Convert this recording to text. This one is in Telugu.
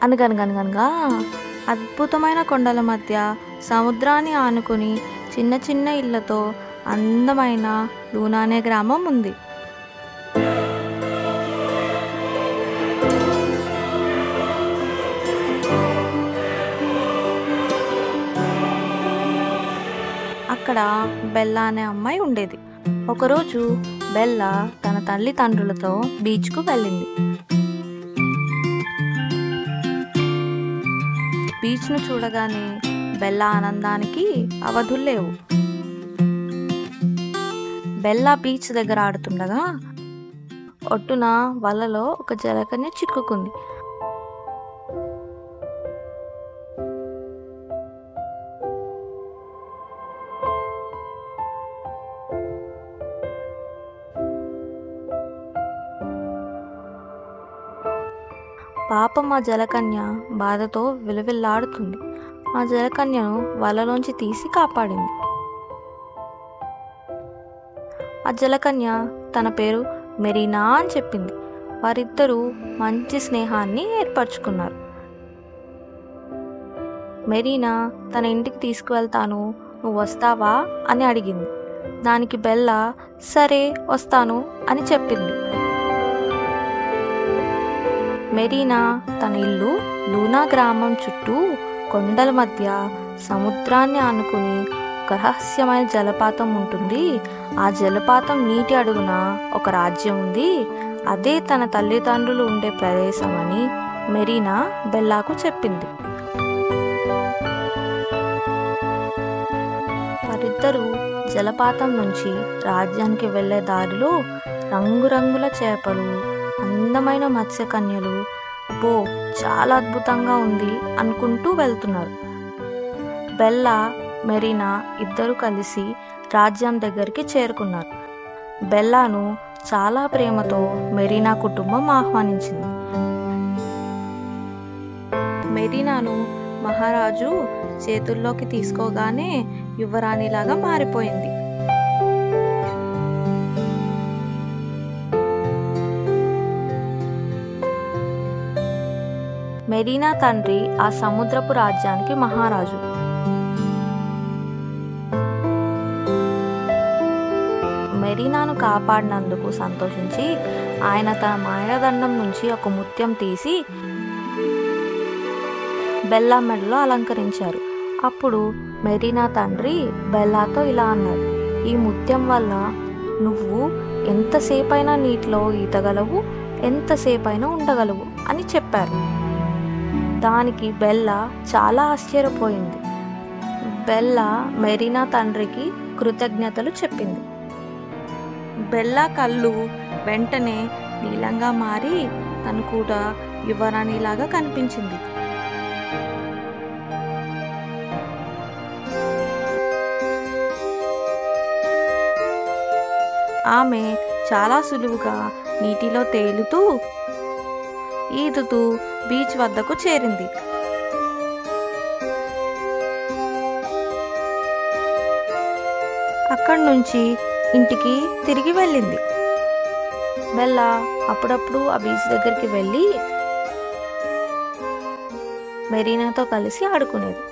అనగనగనగనగా అద్భుతమైన కొండల మధ్య సముద్రాన్ని ఆనుకుని చిన్న చిన్న ఇళ్లతో అందమైన లూనా అనే గ్రామం ఉంది. అక్కడ బెల్లా అనే అమ్మాయి ఉండేది. ఒకరోజు బెల్లా తన తల్లిదండ్రులతో బీచ్కు వెళ్ళింది. బీచ్ను చూడగానే బెల్లా ఆనందానికి అవధుల్లేవు. బెల్లా బీచ్ దగ్గర ఆడుతుండగా ఒడ్డున వలలో ఒక జలకన్య చిక్కుకుంది. పాపం ఆ జలకన్య బాధతో విలవిల్లాడుతుంది. ఆ జలకన్యను వలలోంచి తీసి కాపాడింది. ఆ జలకన్య తన పేరు మెరీనా అని చెప్పింది. వారిద్దరూ మంచి స్నేహాన్ని ఏర్పరచుకున్నారు. మెరీనా తన ఇంటికి తీసుకువెళ్తాను, నువ్వు వస్తావా అని అడిగింది. దానికి బెల్లా సరే వస్తాను అని చెప్పింది. మెరీనా తన ఇల్లు లూనా గ్రామం చుట్టూ కొండల మధ్య సముద్రాన్ని ఆనుకుని ఒక రహస్యమైన జలపాతం ఉంటుంది. ఆ జలపాతం నీటి అడుగున ఒక రాజ్యం ఉంది. అదే తన తల్లిదండ్రులు ఉండే ప్రదేశం అని మెరీనా బెల్లాకు చెప్పింది. వారిద్దరూ జలపాతం నుంచి రాజ్యానికి వెళ్లే దారిలో రంగురంగుల చేపలు, అందమైన మత్స్యకన్యలు, అబ్బో చాలా అద్భుతంగా ఉంది అనుకుంటూ వెళ్తున్నారు. బెల్లా మెరీనా ఇద్దరు కలిసి రాజ్యం దగ్గరికి చేరుకున్నారు. బెల్లాను చాలా ప్రేమతో మెరీనా కుటుంబం ఆహ్వానించింది. మెరీనాను మహారాజు చేతుల్లోకి తీసుకోగానే యువరాణిలాగా మారిపోయింది. మెరీనా తండ్రి ఆ సముద్రపు రాజ్యానికి మహారాజు. మెరీనాను కాపాడినందుకు సంతోషించి ఆయన తన మాయాదండం నుంచి ఒక ముత్యం తీసి బెల్లా మెడలో అలంకరించారు. అప్పుడు మెరీనా తండ్రి బెల్లాతో ఇలా అన్నారు, ఈ ముత్యం వల్ల నువ్వు ఎంతసేపైనా నీటిలో ఈతగలవు, ఎంతసేపైనా ఉండగలవు అని చెప్పారు. దానికి బెల్లా చాలా ఆశ్చర్యపోయింది. బెల్లా మెరీనా తండ్రికి కృతజ్ఞతలు చెప్పింది. బెల్లా కళ్ళు వెంటనే నీలంగా మారి తను కూడా యువరాణిలాగా కనిపించింది. ఆమె చాలా సులువుగా నీటిలో తేలుతూ ఈదుతూ బీచ్ వద్దకు చేరింది. అక్కడి నుంచి ఇంటికి తిరిగి వెళ్ళింది. బెల్లా అప్పుడప్పుడు ఆ బీచ్ దగ్గరికి వెళ్ళి మెరీనాతో కలిసి ఆడుకునేది.